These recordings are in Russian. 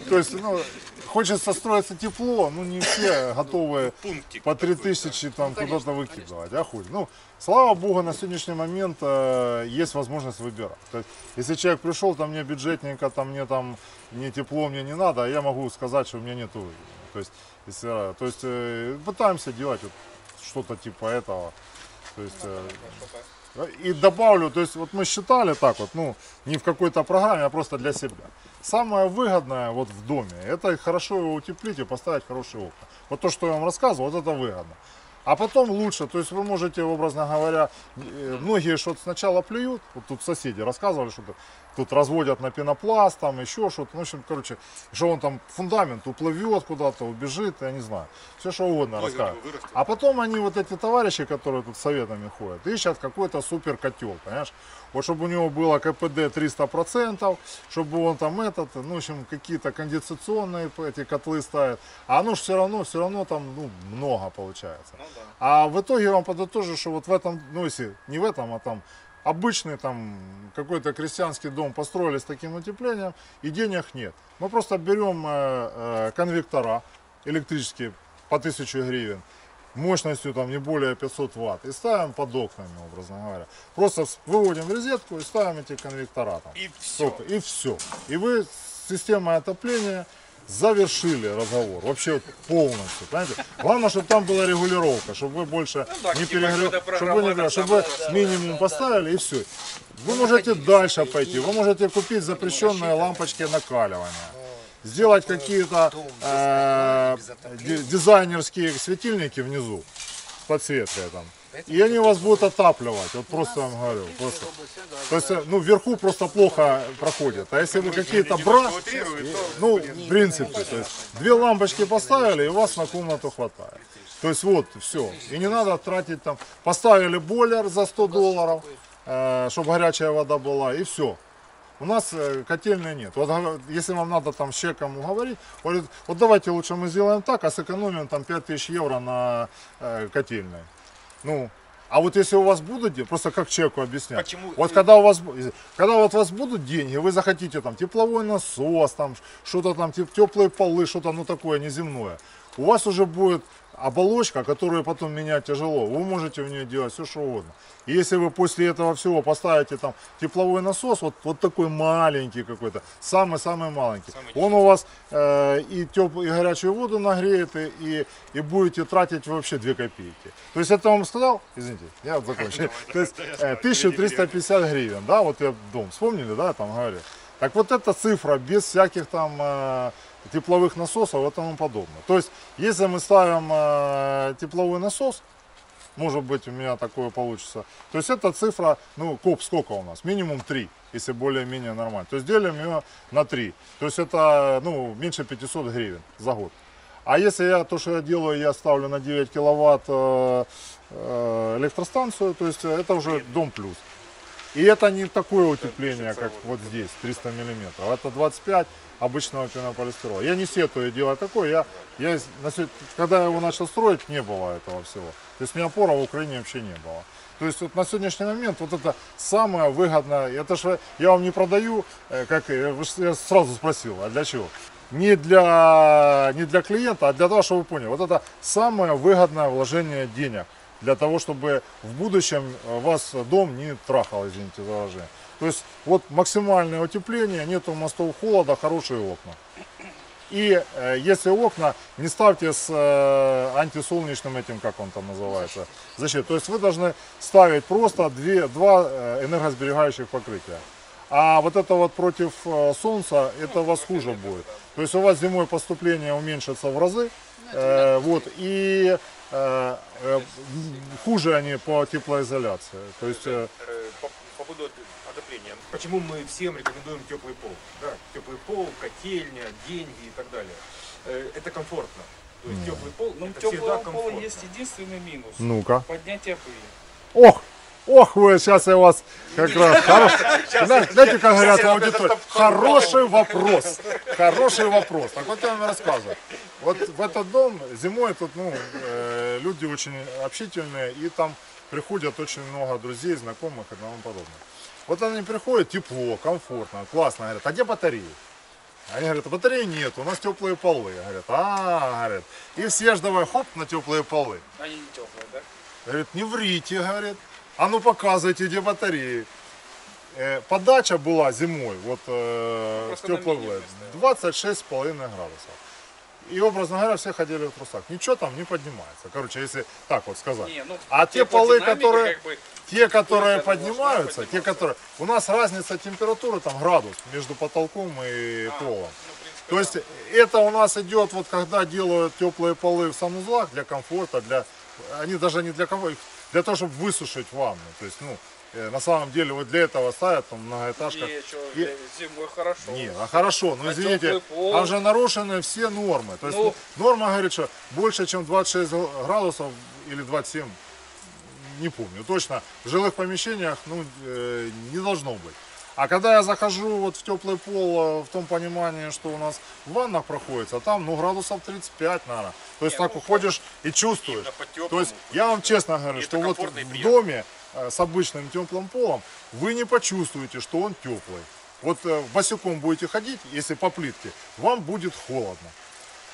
То есть, ну, хочется строиться тепло, ну не все готовы по 3000 там куда-то выкидывать, а хуй. Ну, слава богу, на сегодняшний момент есть возможность выбирать. То есть, если человек пришел, там мне бюджетненько, там мне там не тепло, мне не надо, а я могу сказать, что у меня нету. То есть, пытаемся делать вот что-то типа этого. То есть, и добавлю, то есть вот мы считали так вот, ну, не в какой-то программе, а просто для себя. Самое выгодное вот в доме, это хорошо его утеплить и поставить хорошие окна. Вот то, что я вам рассказывал, вот это выгодно. А потом лучше, то есть вы можете, образно говоря, многие что-то сначала плюют, вот тут соседи рассказывали, что тут разводят на пенопласт, там еще что-то, ну, в общем, короче, что он там фундамент уплывет куда-то, убежит, я не знаю, все что угодно рассказывают. А потом они, вот эти товарищи, которые тут советами ходят, ищут какой-то супер котел, понимаешь, вот чтобы у него было КПД 300%, чтобы он там ну, в общем, какие-то конденсационные эти котлы ставит, а оно же все равно там, ну, много получается. Ну, да. А в итоге я вам подытожу, что вот в этом, ну, если не в этом, а там обычный там какой-то крестьянский дом построили с таким утеплением, и денег нет. Мы просто берем конвектора электрические по 1000 гривен, мощностью там не более 500 ватт, и ставим под окнами, образно говоря. Просто выводим в розетку и ставим эти конвектора там. И все. И все. И вы с системой отопления завершили разговор. Вообще вот полностью. Понимаете? Главное, чтобы там была регулировка, чтобы вы больше не перегревали, чтобы вы минимум поставили и все. Вы можете дальше пойти, вы можете купить запрещенные лампочки накаливания. Сделать какие-то дизайнерские светильники внизу с подсветкой там. И они вас будут отапливать, вот просто вам говорю. Просто. То есть, ну, вверху просто плохо проходит. А если вы какие-то ну, в принципе, то есть, 2 лампочки поставили, и у вас на комнату хватает. То есть, вот, все. И не надо тратить там, поставили бойлер за $100, чтобы горячая вода была, и все. У нас котельной нет. Вот если вам надо там с человеком уговорить, говорит, вот давайте лучше мы сделаем так, а сэкономим там 5000 евро на котельной. Ну, а вот если у вас будут, просто как человеку объяснять, почему? Вот когда у вас будут деньги, вы захотите там тепловой насос, там что-то там, теплые полы, что-то ну такое неземное, у вас уже будет оболочка, которую потом менять тяжело, вы можете в нее делать все что угодно. И если вы после этого всего поставите там тепловой насос, вот такой маленький какой-то, самый-самый маленький, он у вас и горячую воду нагреет, и будете тратить вообще 2 копейки. То есть это вам сказал, извините, я закончу, то есть 1350 гривен, да, вот я дом, вспомнили, да, там говорю. Так вот эта цифра без всяких там тепловых насосов и тому подобное. То есть, если мы ставим тепловой насос, может быть у меня такое получится, то есть эта цифра, ну, КОП сколько у нас? Минимум 3, если более-менее нормально. То есть делим ее на 3. То есть это, ну, меньше 500 гривен за год. А если то, что я делаю, я ставлю на 9 киловатт электростанцию, то есть это уже дом плюс. И это не такое утепление, как вот здесь, 300 миллиметров. Это 25 обычного пенополистирола. Я не сетую делать такое. Когда я его начал строить, не было этого всего. То есть ни опора в Украине вообще не было. То есть вот на сегодняшний момент вот это самое выгодное. Это же я вам не продаю, как я сразу спросил, а для чего? Не для клиента, а для того, чтобы вы поняли. Вот это самое выгодное вложение денег. Для того, чтобы в будущем вас дом не трахал, извините за выражение. То есть вот максимальное утепление, нету мостов холода, хорошие окна. И если окна, не ставьте с антисолнечным этим, как он там называется, защитой. То есть вы должны ставить просто 2 энергосберегающих покрытия. А вот это вот против солнца, это у вас хуже будет. То есть у вас зимой поступление уменьшится в разы, вот, и хуже они по теплоизоляции. То есть, по поводу отопления. Почему мы всем рекомендуем теплый пол? Да, теплый пол, котельня, деньги и так далее. Это комфортно. То есть теплый пол, но это теплого всегда комфортно. пола есть единственный минус. Ну-ка. Поднятие пыли. Ох, вы, сейчас я вас как раз... Знаете, как говорят в аудитории? Хороший вопрос. Хороший вопрос. Так вот я вам рассказываю. Вот в этот дом зимой тут, ну, люди очень общительные, и там приходят очень много друзей, знакомых и тому подобное. Вот они приходят, тепло, комфортно, классно, говорят, а где батареи? Они говорят, а батареи нет, у нас теплые полы. Говорят, говорят. И все ж давай, хоп, на теплые полы. Они не теплые, да? Говорит, не врите, говорит. А ну показывайте, где батареи. Подача была зимой, вот в теплый влад, 26,5 градусов. И, образно говоря, все ходили в трусах. Ничего там не поднимается. Короче, если так вот сказать. Не, ну, А те полы, теплодинамика, которые, должна поднимаются, те, подниматься. которые... У нас разница температуры там градус между потолком и полом. Ну, в принципе, То есть это у нас идет, вот когда делают теплые полы в санузлах для комфорта, они даже не для комфорта, для того, чтобы высушить ванну. То есть, ну, на самом деле вот для этого ставят там в многоэтажках. зимой хорошо. Не, хорошо, но А извините, теплый пол? там же нарушены все нормы. То есть Ну. норма говорит, что больше, чем 26 градусов или 27, не помню точно, в жилых помещениях не должно быть. А когда я захожу вот в теплый пол в том понимании, что у нас в ваннах проходится, там градусов 35, наверное. То есть так уходишь и чувствуешь. Именно по-теплому. То есть я вам честно говорю, И что это вот комфортно и в приятно. доме с обычным теплым полом вы не почувствуете, что он теплый. Вот босиком будете ходить, если по плитке, вам будет холодно.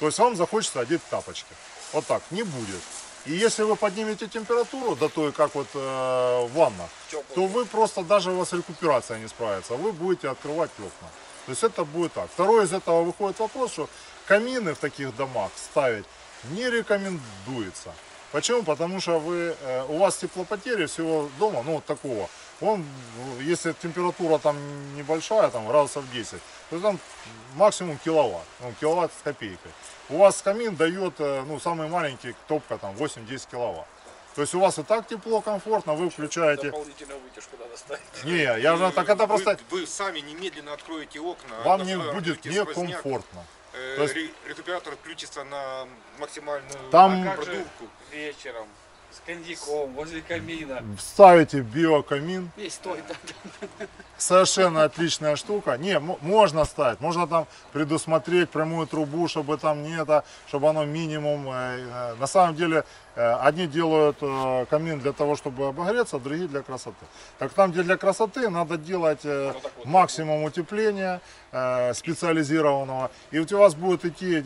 То есть вам захочется одеть тапочки. Вот так, не будет. И если вы поднимете температуру до той, как вот в ваннах, то вы просто, даже у вас рекуперация не справится, вы будете открывать окна. То есть это будет так. Второй из этого выходит вопрос, что камины в таких домах ставить не рекомендуется. Почему? Потому что у вас теплопотери всего дома, ну вот такого, если температура там небольшая, там градусов 10, то там максимум киловатт, киловатт с копейкой. У вас камин дает, самый маленький топка там 8-10 киловатт. То есть у вас и так тепло, комфортно, вы включаете... Дополнительную вытяжку надо ставить. Не, я же так это просто... Вы сами немедленно откроете окна. Вам не будет откроете сквозняк, некомфортно. То есть- Рекуператор включится на максимальную Там- А как же продувку. вечером с коньяком возле камина? Ставите биокамин, Весь той, да. совершенно отличная штука. Не, можно ставить, можно там предусмотреть прямую трубу, чтобы там не это, чтобы оно минимум. На самом деле, одни делают камин для того, чтобы обогреться, другие для красоты. Так там, где для красоты, надо делать максимум утепления специализированного. И вот у вас будет идти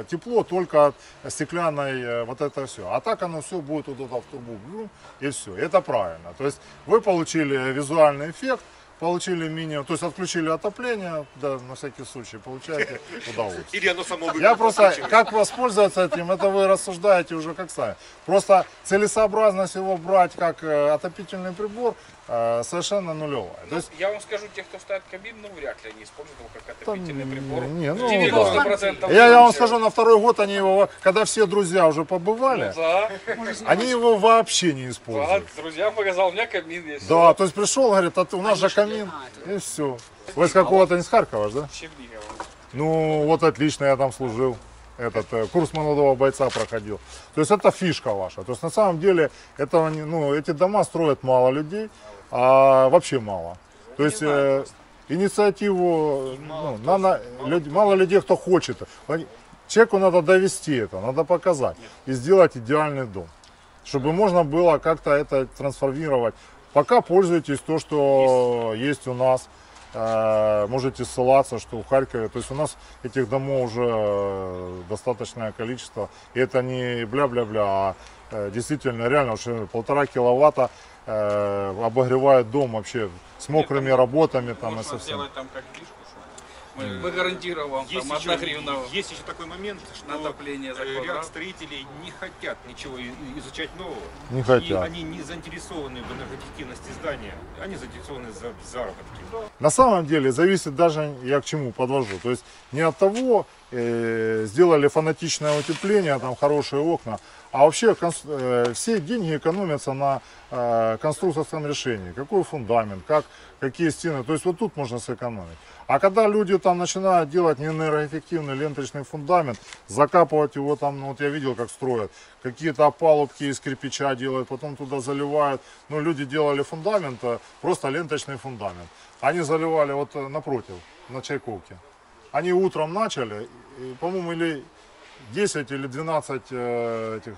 тепло только от стеклянной вот это все. А так оно все будет вот это в трубу. И все. Это правильно. То есть вы получили визуальный эффект, получили минимум, то есть отключили отопление, да, на всякий случай, получаете удовольствие. Или оно само выключится. Я просто, как воспользоваться этим, это вы рассуждаете уже как сами. Просто целесообразность его брать как отопительный прибор совершенно нулевая. То есть, Я вам скажу, те, кто ставит камин, вряд ли они используют его как отопительный прибор. не, В ну, 90% я вам случаев. скажу, на второй год они его, когда все друзья уже побывали, Да, они его вообще не да, используют. друзьям показал, у меня камин есть. Да, то есть пришел, говорит, у нас же камин, и все. Вы из какого-то, не с Харькова, да? Чернигова. Ну, вот отлично, я там служил. Курс молодого бойца проходил. То есть это фишка ваша. То есть на самом деле эти дома строят мало людей, а вообще мало. То есть инициативу, мало людей, кто хочет. Человеку надо довести это, надо показать и сделать идеальный дом, чтобы можно было как-то это трансформировать. Пока пользуйтесь то, что есть у нас. Можете ссылаться, что в Харькове, то есть у нас этих домов уже достаточное количество, и это не бля-бля-бля, а действительно реально, что 1,5 киловатта обогревает дом вообще с мокрыми работами там и Можно со всем. сделать там как фишку, что мы гарантируем вам Есть там 1 еще, гривна есть еще такой момент, что на отопление за ряд квадрат. строителей не хотят ничего изучать нового. Не И хотят. они не заинтересованы в энергоэффективности здания, они заинтересованы в заработке. На самом деле зависит даже, я к чему подвожу, то есть не от того, сделали фанатичное утепление, там хорошие окна, а вообще все деньги экономятся на конструкторском решении. Какой фундамент, какие стены, то есть вот тут можно сэкономить. А когда люди там начинают делать неэнергоэффективный ленточный фундамент, закапывать его там, вот я видел, как строят, какие-то опалубки из кирпича делают, потом туда заливают. Ну, люди делали фундамент, просто ленточный фундамент. Они заливали вот напротив, на Чайковке. Они утром начали, по-моему, или 10 или 12 этих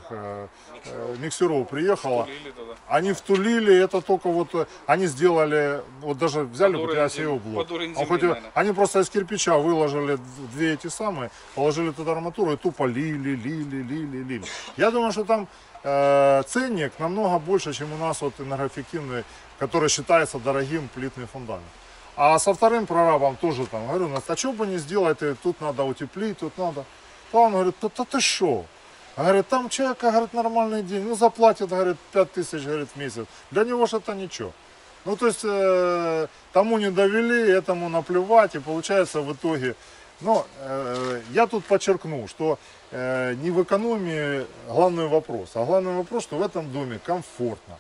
миксеров приехало. Тулили туда. Они втулили, это только вот, они сделали, вот даже взяли Под вот уровень ACO блок. под уровень А хоть земли, наверное. они просто из кирпича выложили две эти самые, положили туда арматуру и тупо лили. Я думаю, что там ценник намного больше, чем у нас вот энергоэффективный, который считается дорогим плитный фундамент. А со вторым прорабом тоже там, говорю, а что бы не сделать, тут надо утеплить, тут надо. То он говорит, да ты шо? Говорит, там человека, говорит, нормальный день, ну заплатит, говорит, 5000, говорит, в месяц. Для него же это ничего. Ну то есть тому не довели, этому наплевать, и получается в итоге. Но я тут подчеркну, что не в экономии главный вопрос, а главный вопрос, что в этом доме комфортно.